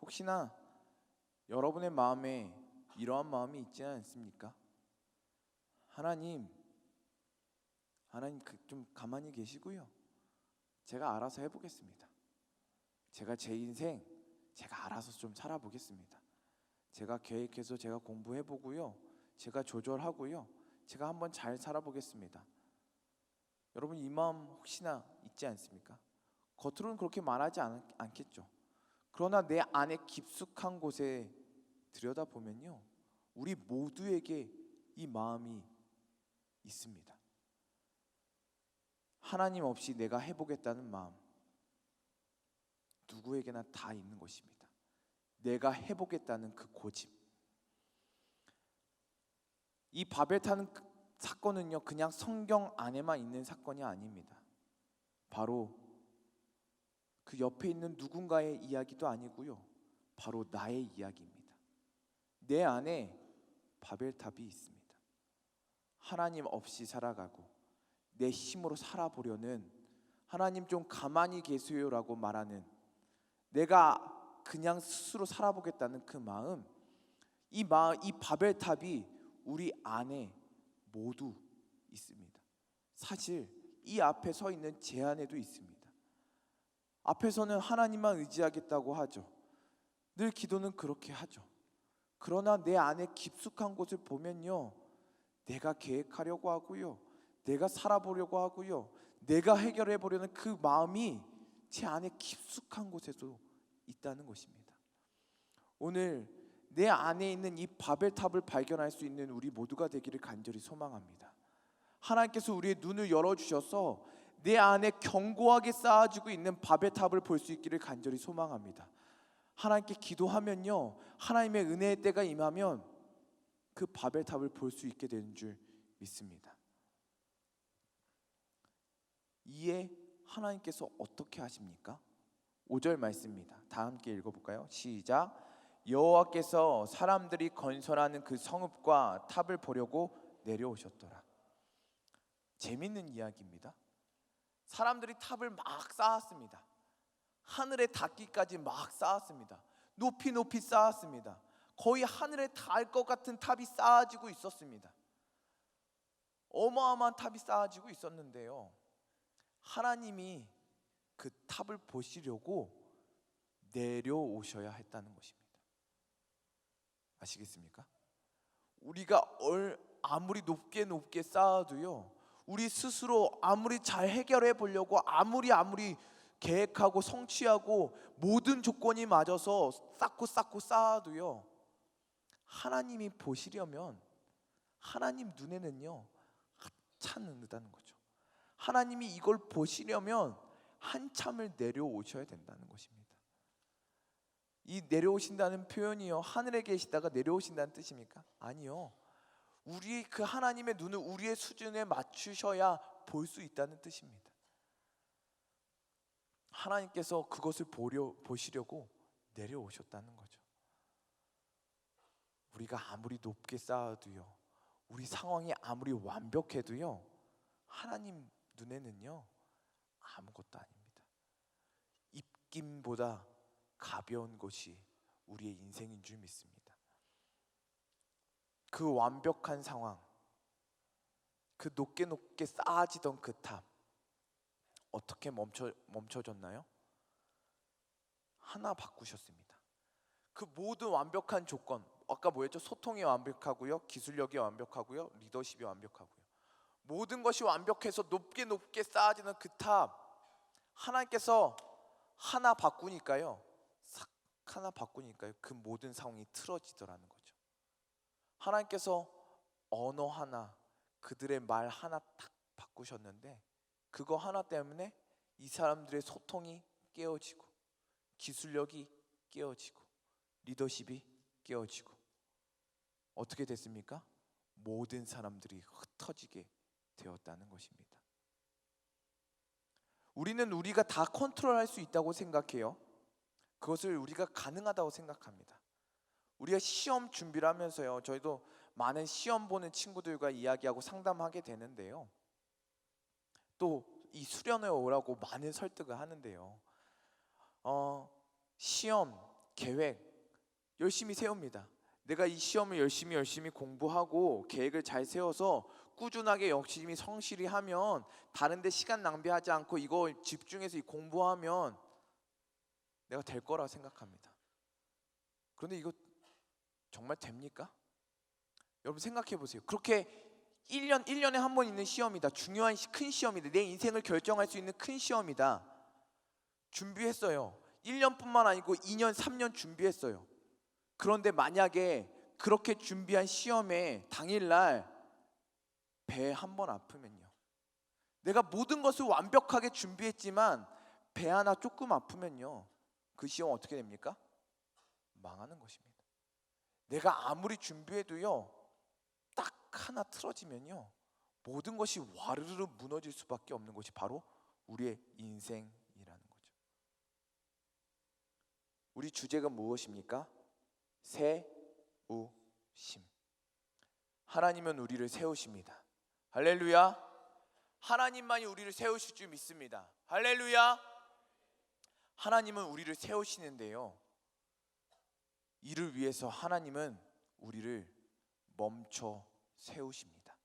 혹시나 여러분의 마음에 이러한 마음이 있지는 않습니까? 하나님 좀 가만히 계시고요. 제가 알아서 해보겠습니다. 제가 제 인생 제가 알아서 좀 살아보겠습니다. 제가 계획해서 제가 공부해보고요. 제가 조절하고요. 제가 한번 잘 살아보겠습니다. 여러분 이 마음 혹시나 있지 않습니까? 겉으로는 그렇게 말하지 않겠죠. 그러나 내 안에 깊숙한 곳에 들여다보면요, 우리 모두에게 이 마음이 있습니다. 하나님 없이 내가 해보겠다는 마음, 누구에게나 다 있는 것입니다. 내가 해보겠다는 그 고집. 이 바벨탑 사건은요, 그냥 성경 안에만 있는 사건이 아닙니다. 바로 그 옆에 있는 누군가의 이야기도 아니고요, 바로 나의 이야기입니다. 내 안에 바벨탑이 있습니다. 하나님 없이 살아가고 내 힘으로 살아보려는, 하나님 좀 가만히 계세요라고 말하는, 내가 그냥 스스로 살아보겠다는 그 마음, 이 바벨탑이 우리 안에 모두 있습니다. 사실 이 앞에 서 있는 제 안에도 있습니다. 앞에서는 하나님만 의지하겠다고 하죠. 늘 기도는 그렇게 하죠. 그러나 내 안에 깊숙한 곳을 보면요, 내가 계획하려고 하고요, 내가 살아보려고 하고요, 내가 해결해 보려는 그 마음이 제 안에 깊숙한 곳에도 있다는 것입니다. 오늘 내 안에 있는 이 바벨탑을 발견할 수 있는 우리 모두가 되기를 간절히 소망합니다. 하나님께서 우리의 눈을 열어주셔서 내 안에 견고하게 쌓아지고 있는 바벨탑을 볼 수 있기를 간절히 소망합니다. 하나님께 기도하면요, 하나님의 은혜의 때가 임하면 그 바벨탑을 볼 수 있게 되는 줄 믿습니다. 이에 하나님께서 어떻게 하십니까? 5절 말씀입니다. 다 함께 읽어볼까요? 시작. 여호와께서 사람들이 건설하는 그 성읍과 탑을 보려고 내려오셨더라. 재밌는 이야기입니다. 사람들이 탑을 막 쌓았습니다. 하늘에 닿기까지 막 쌓았습니다. 높이 높이 쌓았습니다. 거의 하늘에 닿을 것 같은 탑이 쌓아지고 있었습니다. 어마어마한 탑이 쌓아지고 있었는데요, 하나님이 그 탑을 보시려고 내려오셔야 했다는 것입니다. 아시겠습니까? 우리가 아무리 높게 쌓아도요, 우리 스스로 아무리 잘 해결해 보려고 아무리 계획하고 성취하고 모든 조건이 맞아서 쌓고 쌓아도요, 하나님이 보시려면 하나님 눈에는요 하찮다는 거죠. 하나님이 이걸 보시려면 한참을 내려오셔야 된다는 것입니다. 이 내려오신다는 표현이요, 하늘에 계시다가 내려오신다는 뜻입니까? 아니요. 우리 그 하나님의 눈을 우리의 수준에 맞추셔야 볼 수 있다는 뜻입니다. 하나님께서 그것을 보시려고 내려오셨다는 거죠. 우리가 아무리 높게 쌓아도요, 우리 상황이 아무리 완벽해도요, 하나님 눈에는요 아무것도 아닙니다. 입김보다 가벼운 것이 우리의 인생인 줄 믿습니다. 그 완벽한 상황, 그 높게 쌓아지던 그 탑, 어떻게 멈춰졌나요? 하나 바꾸셨습니다. 그 모든 완벽한 조건, 아까 뭐였죠? 소통이 완벽하고요, 기술력이 완벽하고요, 리더십이 완벽하고요, 모든 것이 완벽해서 높게 쌓아지는 그 탑, 하나님께서 하나 바꾸니까요, 그 모든 상황이 틀어지더라는 거죠. 하나님께서 언어 하나, 그들의 말 하나 딱 바꾸셨는데, 그거 하나 때문에 이 사람들의 소통이 깨어지고, 기술력이 깨어지고, 리더십이 깨어지고, 어떻게 됐습니까? 모든 사람들이 흩어지게 되었다는 것입니다. 우리는 우리가 다 컨트롤할 수 있다고 생각해요. 그것을 우리가 가능하다고 생각합니다. 우리가 시험 준비를 하면서요, 저희도 많은 시험 보는 친구들과 이야기하고 상담하게 되는데요, 또 이 수련회 오라고 많은 설득을 하는데요, 시험 계획 열심히 세웁니다. 내가 이 시험을 열심히 공부하고 계획을 잘 세워서 꾸준하게 열심히 성실히 하면, 다른 데 시간 낭비하지 않고 이거 집중해서 공부하면 내가 될 거라고 생각합니다. 그런데 이거 정말 됩니까? 여러분 생각해 보세요. 그렇게 1년에 한 번 있는 시험이다. 중요한 큰 시험이다. 내 인생을 결정할 수 있는 큰 시험이다. 준비했어요. 1년뿐만 아니고 2년, 3년 준비했어요. 그런데 만약에 그렇게 준비한 시험의 당일날 배 한 번 아프면요, 내가 모든 것을 완벽하게 준비했지만 배 하나 조금 아프면요, 그 시험 어떻게 됩니까? 망하는 것입니다. 내가 아무리 준비해도요, 딱 하나 틀어지면요, 모든 것이 와르르 무너질 수밖에 없는 것이 바로 우리의 인생이라는 거죠. 우리 주제가 무엇입니까? 세우심. 하나님은 우리를 세우십니다. 할렐루야. 하나님만이 우리를 세우실 줄 믿습니다. 할렐루야. 하나님은 우리를 세우시는데요, 이를 위해서 하나님은 우리를 멈춰 세우십니다.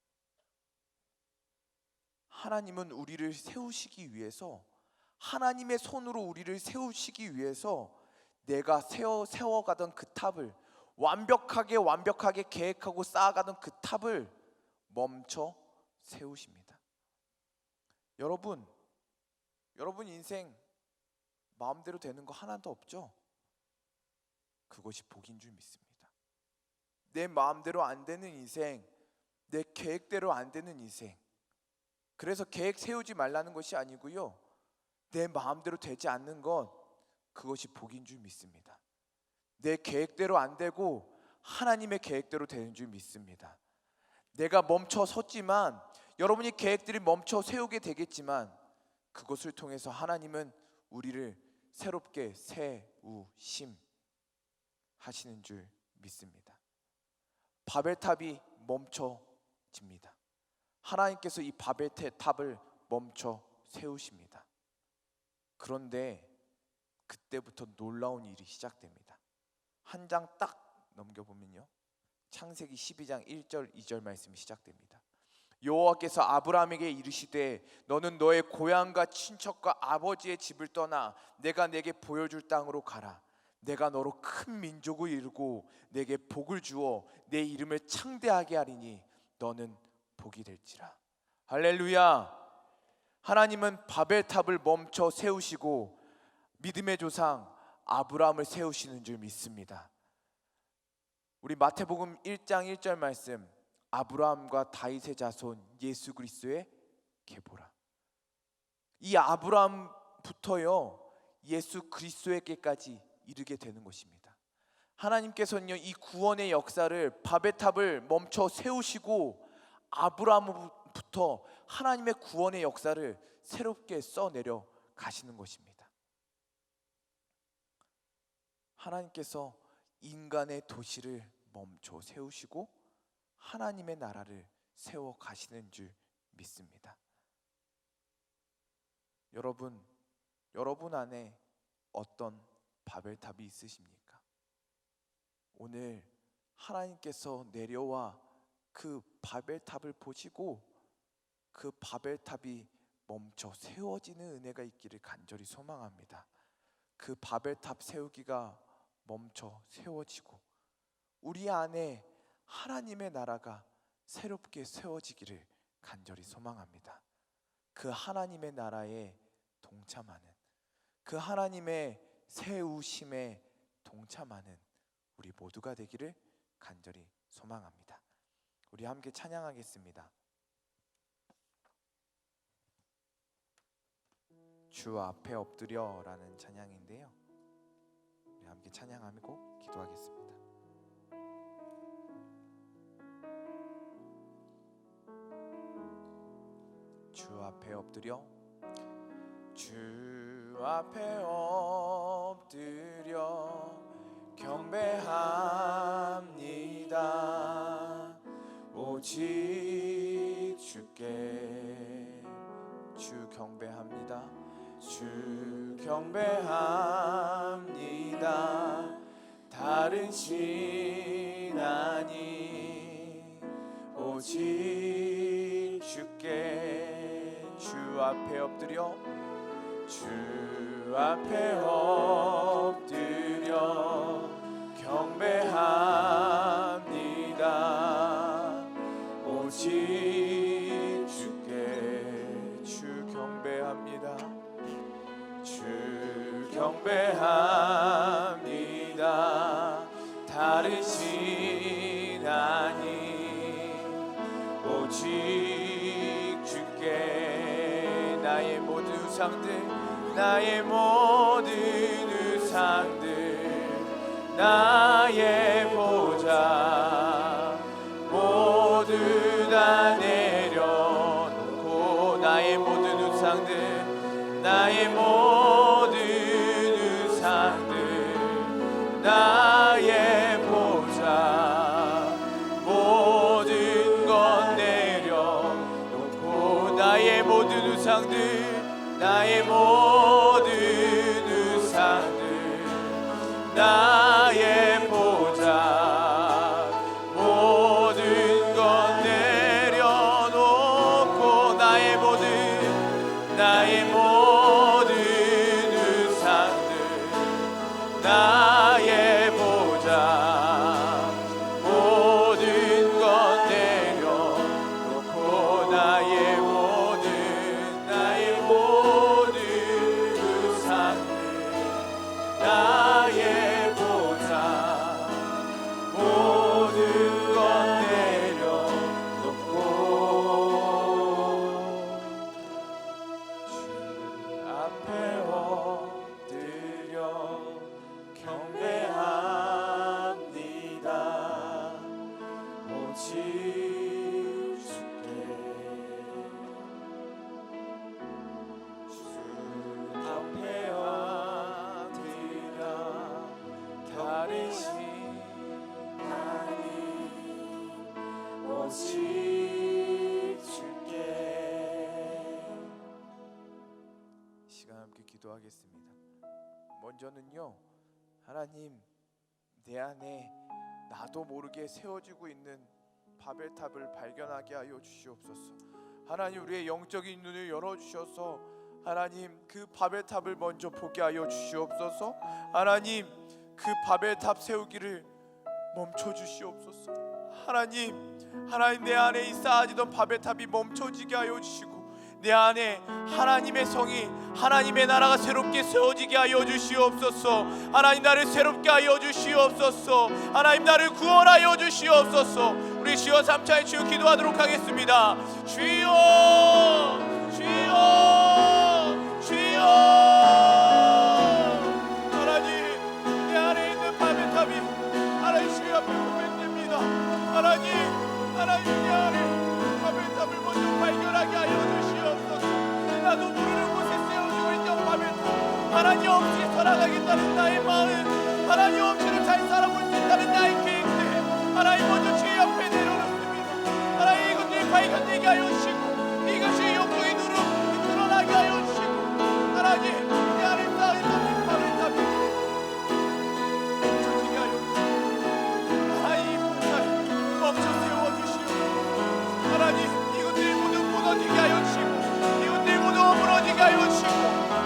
하나님은 우리를 세우시기 위해서, 하나님의 손으로 우리를 세우시기 위해서 내가 세워가던 그 탑을, 완벽하게 계획하고 쌓아가던 그 탑을 멈춰 세우십니다. 여러분 인생 마음대로 되는 거 하나도 없죠? 그것이 복인 줄 믿습니다. 내 마음대로 안 되는 인생, 내 계획대로 안 되는 인생, 그래서 계획 세우지 말라는 것이 아니고요, 내 마음대로 되지 않는 것, 그것이 복인 줄 믿습니다. 내 계획대로 안 되고 하나님의 계획대로 되는 줄 믿습니다. 내가 멈춰 섰지만, 여러분이 계획들이 멈춰 세우게 되겠지만, 그것을 통해서 하나님은 우리를 새롭게 세우심 하시는 줄 믿습니다. 바벨탑이 멈춰집니다. 하나님께서 이 바벨탑을 멈춰 세우십니다. 그런데 그때부터 놀라운 일이 시작됩니다. 한 장 딱 넘겨보면요, 창세기 12장 1절 2절 말씀이 시작됩니다. 여호와께서 아브라함에게 이르시되 너는 너의 고향과 친척과 아버지의 집을 떠나 내가 내게 보여줄 땅으로 가라. 내가 너로 큰 민족을 이루고 내게 복을 주어 내 이름을 창대하게 하리니 너는 복이 될지라. 할렐루야. 하나님은 바벨탑을 멈춰 세우시고 믿음의 조상 아브라함을 세우시는 줄 믿습니다. 우리 마태복음 1장 1절 말씀, 아브라함과 다윗의 자손 예수 그리스도의 계보라. 이 아브라함부터요, 예수 그리스도에게까지 이르게 되는 것입니다. 하나님께서는요, 이 구원의 역사를, 바벨탑을 멈춰 세우시고 아브라함부터 하나님의 구원의 역사를 새롭게 써내려 가시는 것입니다. 하나님께서 인간의 도시를 멈춰 세우시고 하나님의 나라를 세워 가시는 줄 믿습니다. 여러분 안에 어떤 바벨탑이 있으십니까? 오늘 하나님께서 내려와 그 바벨탑을 보시고 그 바벨탑이 멈춰 세워지는 은혜가 있기를 간절히 소망합니다. 그 바벨탑 세우기가 멈춰 세워지고 우리 안에 하나님의 나라가 새롭게 세워지기를 간절히 소망합니다. 그 하나님의 나라에 동참하는, 그 하나님의 세우심에 동참하는 우리 모두가 되기를 간절히 소망합니다. 우리 함께 찬양하겠습니다. 주 앞에 엎드려라는 찬양인데요, 우리 함께 찬양하고 기도하겠습니다. 주 앞에 엎드려 주 앞에 엎드려 경배합니다. 오직 주께 주 경배합니다. 주 경배합니다. 다른 신 아니 오직 주께 주 앞에 엎드려 주 앞에 엎드려 경배합니다. 오직 주께 주 경배합니다. 주 경배합니다. 다른 신 아니 오직 주께 나의 모든 우상들 나의 모든 우상들 나의 보좌 모두 다 내려놓고 나의 모든 우상들 나의 모든 우상들 나의 보좌 모든 것 내려놓고 나의 모든 우상들 나의 모든 우상들 나의 보좌 모든 것 내려놓고 나의 모든 우상들 나의 보좌 모든 것 내려놓고 나의 모든 우상들 나의 보좌 모든 것 내려놓고 주 앞에 엎드려 경배합니다. 오직 주께 주 앞에 엎드려 가리신 하나님 오직 주께 시간 함께 기도하겠습니다. 먼저는요 하나님 내 안에 나도 모르게 세워지고 있는 바벨탑을 발견하게 하여 주시옵소서. 하나님 우리의 영적인 눈을 열어주셔서 하나님 그 바벨탑을 먼저 보게 하여 주시옵소서. 하나님 그 바벨탑 세우기를 멈춰 주시옵소서. 하나님 내 안에 이 쌓아지던 바벨탑이 멈춰지게 하여 주시고 내 안에 하나님의 성이 하나님의 나라가 새롭게 세워지게 하여 주시옵소서. 하나님 나를 새롭게 하여 주시옵소서. 하나님 나를 구원하여 주시옵소서. 우리 주여 3차에 주여 기도하도록 하겠습니다. 주여 주여 주여 하나님 내 안에 있는 바벨탑이 하나님 주여 앞에 고백됩니다. 하나님 내 안에 바벨탑을 먼저 발견하게 하여 주시옵소서. 나도 모르는 곳에 세워지고 있는 바벨탑 하나님 없이 살아가겠다는 나의 마음 하나님 없이는 잘 살아볼 수 있다는 나의 계획들 하나님 먼저 주의 앞에 내려놓습니다. 하나님 이것들이 발견되게 하여 주시고 이것이 영적인 눈으로 드러나게 하여 주시고 하나님 내 안에 쌓여있던 이 바벨탑이 멈춰지게 하여 주시고 하나님 이 봉사를 멈춰 세워주시오. 하나님 이것들이 모두 무너지게 하여 주시고 이것들이 모두 무너지게 하여 주시고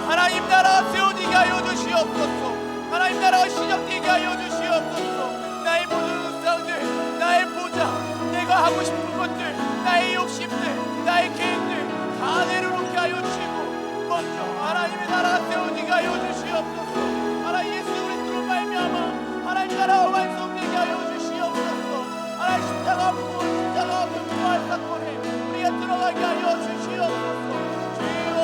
하나님 나라가 세워지게 하여 주시옵소서. 하나님 나라가 시작되게 하여 주시옵소서. 나의 모든 우상들 나의 보좌 내가 하고 싶은 것들 나의 욕심들 나의 계획들 다 내려놓게 하여 주시고 먼저 하나님의 나라가 세워지게 하여 주시옵소서. 하나님 예수 그리스도로 말미암아 하나님 나라가 완성되게 하여 주시옵소서. 하나님 십자가 부활 사건에 우리가 들어가게 하여 주시옵소서. 주여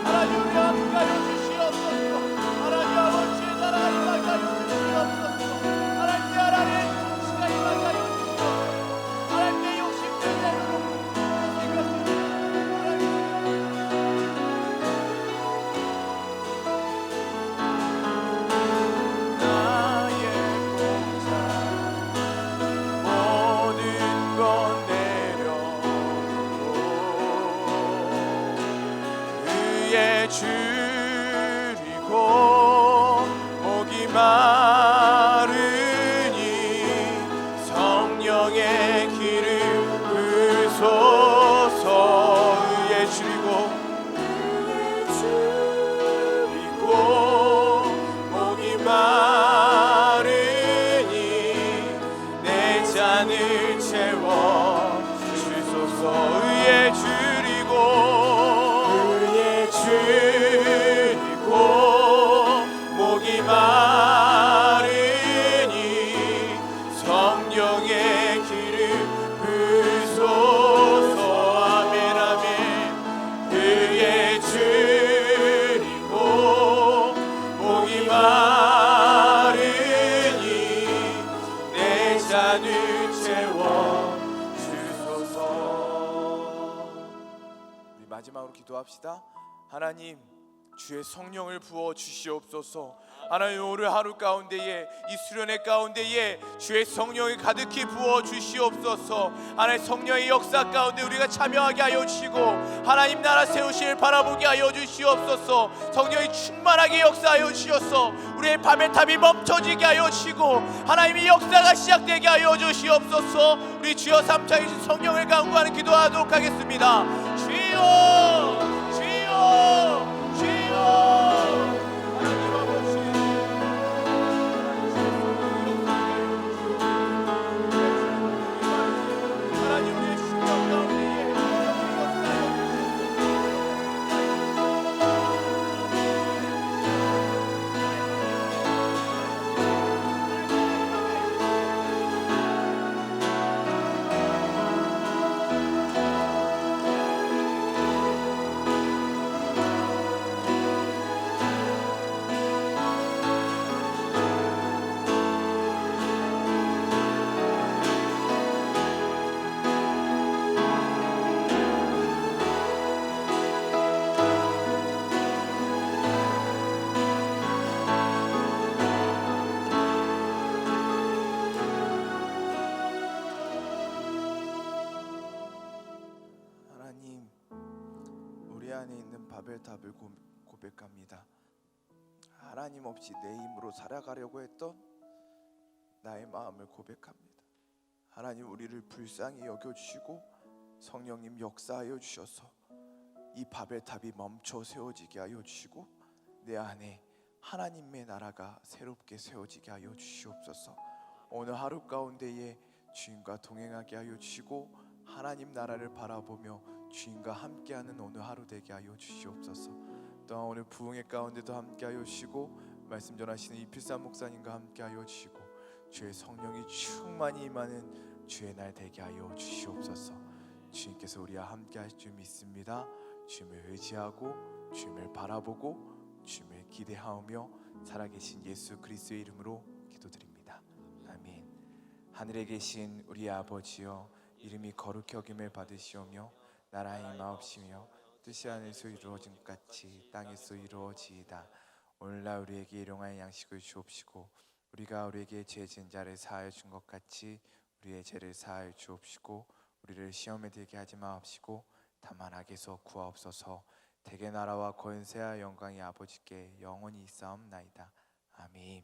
하나님 우리 함께 하여 주시옵소서. 하나님 아버지의 나라가 우리의 줄이고 목이 마르니 성령의 기름 부소서. 의의 줄이고 목이 마르니 내 잔을 채워 주소서. 의의 줄이고 목이 마르니 성령의 기름 부소서. 아멘 아멘. 그의 줄이고 목이 마르니 내 잔을 채워 주소서. 우리 마지막으로 기도합시다. 하나님, 주의 성령을 부어 주시옵소서. 하나님, 오늘 하루 가운데에 이 수련회 가운데에 주의 성령이 가득히 부어 주시옵소서. 하나님, 성령의 역사 가운데 우리가 참여하게 하여 주시고 하나님 나라 세우실 바라보게 하여 주시옵소서. 성령이 충만하게 역사하여 주셔서 우리의 바벨탑이 멈춰지게 하여 주시고 하나님의 역사가 시작되게 하여 주시옵소서. 우리 주여 삼창이신 성령을 간구하는 기도하도록 하겠습니다. 주여 주여 주여. 안에 있는 바벨탑을 고백합니다. 하나님 없이 내 힘으로 살아가려고 했던 나의 마음을 고백합니다. 하나님, 우리를 불쌍히 여겨주시고 성령님 역사하여 주셔서 이 바벨탑이 멈춰 세워지게 하여 주시고 내 안에 하나님의 나라가 새롭게 세워지게 하여 주시옵소서. 오늘 하루 가운데에 주님과 동행하게 하여 주시고 하나님 나라를 바라보며 주님과 함께하는 오늘 하루 되게 하여 주시옵소서. 또한 오늘 부흥회 가운데도 함께하여 주시고 말씀 전하시는 이필삼 목사님과 함께하여 주시고 주의 성령이 충만히 임하는 주의 날 되게 하여 주시옵소서. 주님께서 우리와 함께하실 줄 믿습니다. 주님을 의지하고 주님을 바라보고 주님을 기대하며 살아계신 예수 그리스도의 이름으로 기도드립니다. 아멘. 하늘에 계신 우리 아버지여, 이름이 거룩히 여김을 받으시오며 나라의 임하옵시며 뜻이 하늘에서 이루어진 것 같이 땅에서 이루어지이다. 오늘날 우리에게 일용할 양식을 주옵시고 우리가 우리에게 죄 지은 자를 사하여 준 것 같이 우리의 죄를 사하여 주옵시고 우리를 시험에 들게 하지 마옵시고 다만 악에서 구하옵소서. 대개 나라와 권세와 영광이 아버지께 영원히 있사옵나이다. 아멘.